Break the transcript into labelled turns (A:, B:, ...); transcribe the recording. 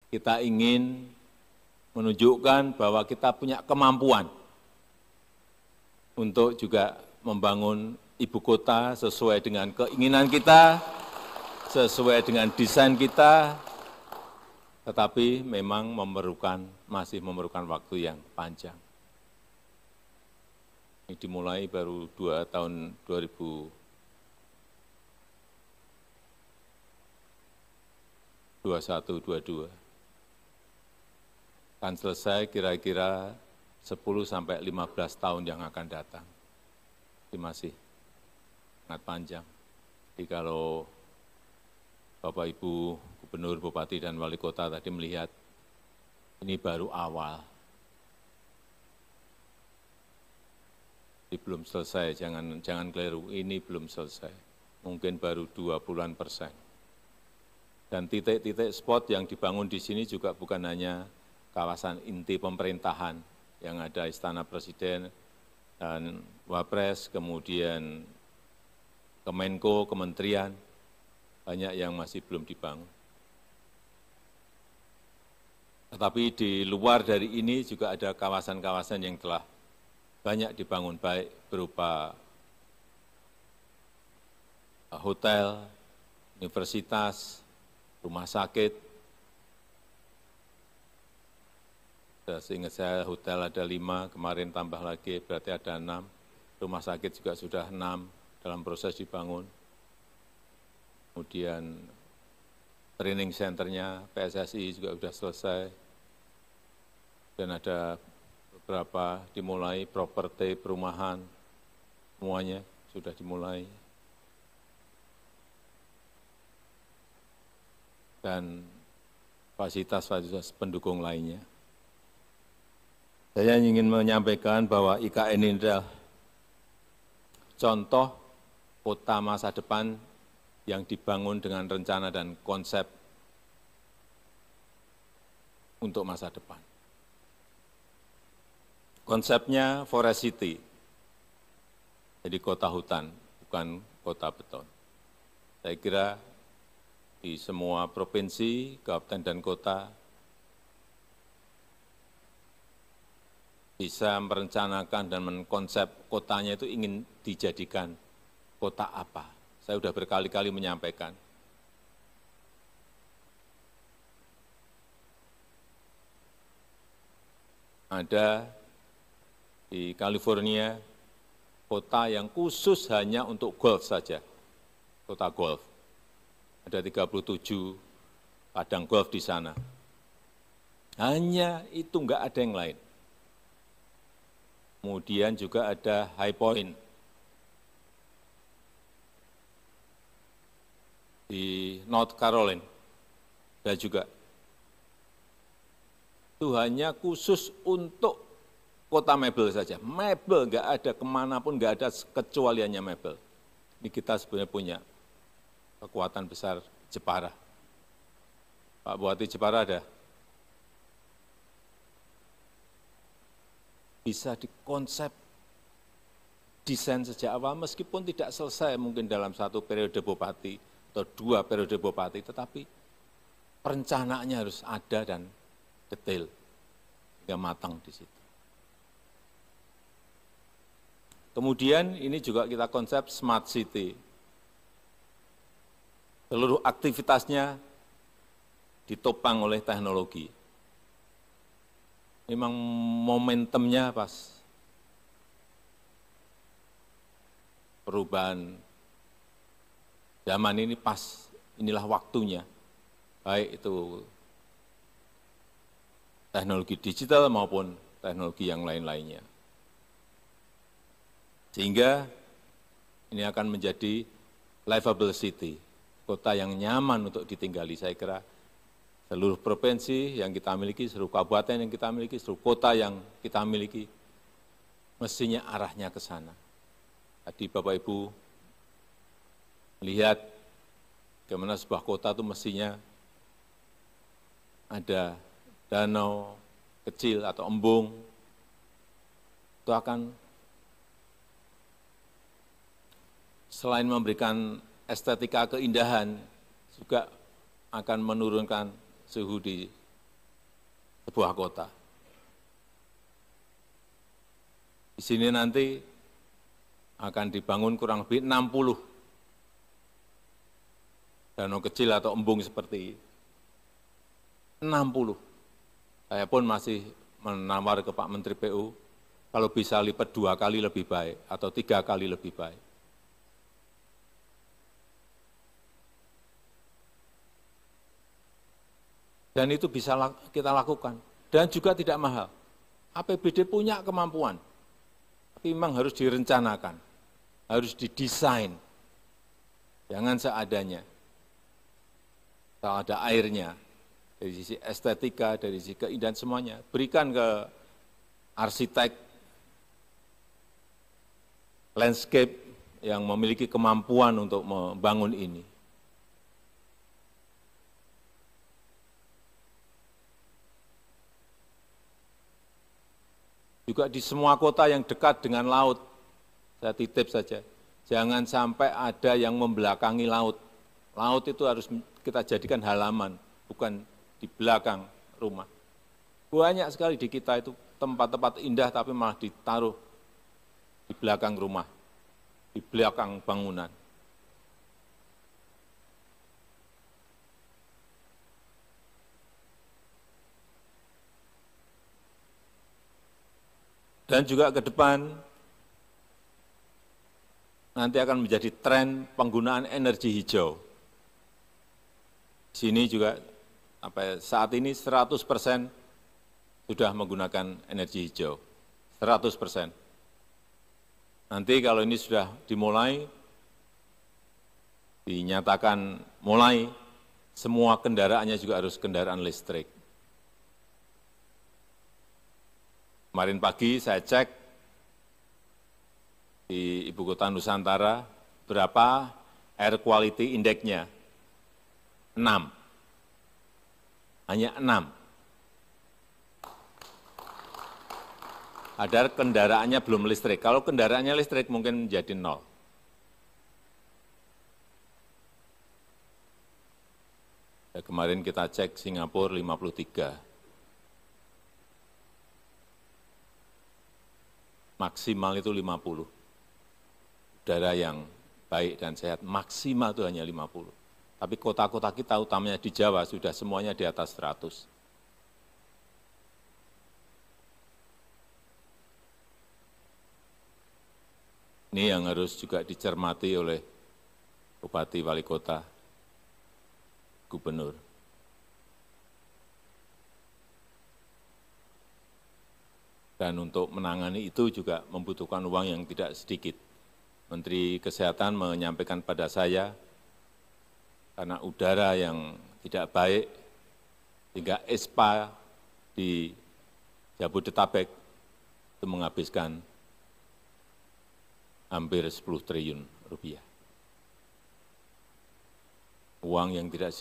A: kita ingin menunjukkan bahwa kita punya kemampuan untuk juga membangun ibu kota sesuai dengan keinginan kita, sesuai dengan desain kita, tetapi memang masih memerlukan waktu yang panjang. Ini dimulai baru tahun 2021-22. Akan selesai kira-kira 10-15 tahun yang akan datang. Ini masih sangat panjang. Jadi kalau Bapak Ibu Gubernur, Bupati, dan Wali Kota tadi melihat ini baru awal. Ini belum selesai, jangan keliru, ini belum selesai. Mungkin baru 20-an%. Dan titik-titik spot yang dibangun di sini juga bukan hanya kawasan inti pemerintahan yang ada Istana Presiden dan Wapres, kemudian Kemenko, Kementerian, banyak yang masih belum dibangun. Tetapi di luar dari ini juga ada kawasan-kawasan yang telah banyak dibangun, baik berupa hotel, universitas, rumah sakit. Seingat saya hotel ada 5, kemarin tambah lagi berarti ada 6. Rumah sakit juga sudah 6 dalam proses dibangun. Kemudian training centernya PSSI juga sudah selesai. Dan ada beberapa dimulai, properti, perumahan, semuanya sudah dimulai. Dan fasilitas-fasilitas pendukung lainnya. Saya ingin menyampaikan bahwa IKN ini adalah contoh kota masa depan yang dibangun dengan rencana dan konsep untuk masa depan. Konsepnya Forest City, jadi kota hutan, bukan kota beton. Saya kira di semua provinsi, kabupaten, dan kota bisa merencanakan dan mengkonsep kotanya itu ingin dijadikan kota apa. Saya sudah berkali-kali menyampaikan. Ada di California kota yang khusus hanya untuk golf saja, kota golf. Ada 37 padang golf di sana. Hanya itu, enggak ada yang lain. Kemudian juga ada High Point di North Carolina, ada juga. Itu hanya khusus untuk kota mebel saja. Mebel, enggak ada kemanapun, enggak ada kecualiannya mebel. Ini kita sebenarnya punya kekuatan besar Jepara. Pak Bupati Jepara ada. Bisa dikonsep desain sejak awal meskipun tidak selesai mungkin dalam 1 periode bupati atau 2 periode bupati, tetapi perencanaannya harus ada dan detail hingga matang di situ. Kemudian ini juga kita konsep smart city. Seluruh aktivitasnya ditopang oleh teknologi. Memang momentumnya pas perubahan zaman ini pas, inilah waktunya, baik itu teknologi digital maupun teknologi yang lain-lainnya. Sehingga ini akan menjadi livable city, kota yang nyaman untuk ditinggali. Saya kira seluruh provinsi yang kita miliki, seluruh kabupaten yang kita miliki, seluruh kota yang kita miliki, mestinya arahnya ke sana. Tadi Bapak Ibu melihat bagaimana sebuah kota itu mestinya ada danau kecil atau embung, itu akan selain memberikan estetika keindahan, juga akan menurunkan suhu di sebuah kota. Di sini nanti akan dibangun kurang lebih 60 danau kecil atau embung seperti 60. Saya pun masih menawar ke Pak Menteri PU, kalau bisa lipat 2 kali lebih baik atau 3 kali lebih baik. Dan itu bisa kita lakukan. Dan juga tidak mahal. APBD punya kemampuan. Tapi memang harus direncanakan, harus didesain. Jangan seadanya. Kalau ada airnya, dari sisi estetika, dari sisi keindahan semuanya, berikan ke arsitek landscape yang memiliki kemampuan untuk membangun ini. Juga di semua kota yang dekat dengan laut, saya titip saja, jangan sampai ada yang membelakangi laut. Laut itu harus kita jadikan halaman, bukan di belakang rumah. Banyak sekali di kita itu tempat-tempat indah tapi malah ditaruh di belakang rumah, di belakang bangunan. Dan juga ke depan nanti akan menjadi tren penggunaan energi hijau. Di sini juga saat ini 100% sudah menggunakan energi hijau, 100%. Nanti kalau ini sudah dimulai, dinyatakan mulai, semua kendaraannya juga harus kendaraan listrik. Kemarin pagi saya cek di Ibu Kota Nusantara, berapa air quality index-nya? 6. Hanya 6. Padahal kendaraannya belum listrik. Kalau kendaraannya listrik mungkin menjadi 0. Ya, kemarin kita cek Singapura 53. Maksimal itu 50. Udara yang baik dan sehat, maksimal itu hanya 50. Tapi kota-kota kita, utamanya di Jawa, sudah semuanya di atas 100. Ini yang harus juga dicermati oleh Bupati, Wali Kota, Gubernur. Dan untuk menangani itu juga membutuhkan uang yang tidak sedikit. Menteri Kesehatan menyampaikan pada saya, karena udara yang tidak baik, sehingga ISPA di Jabodetabek itu menghabiskan hampir 10 triliun rupiah. Uang yang tidak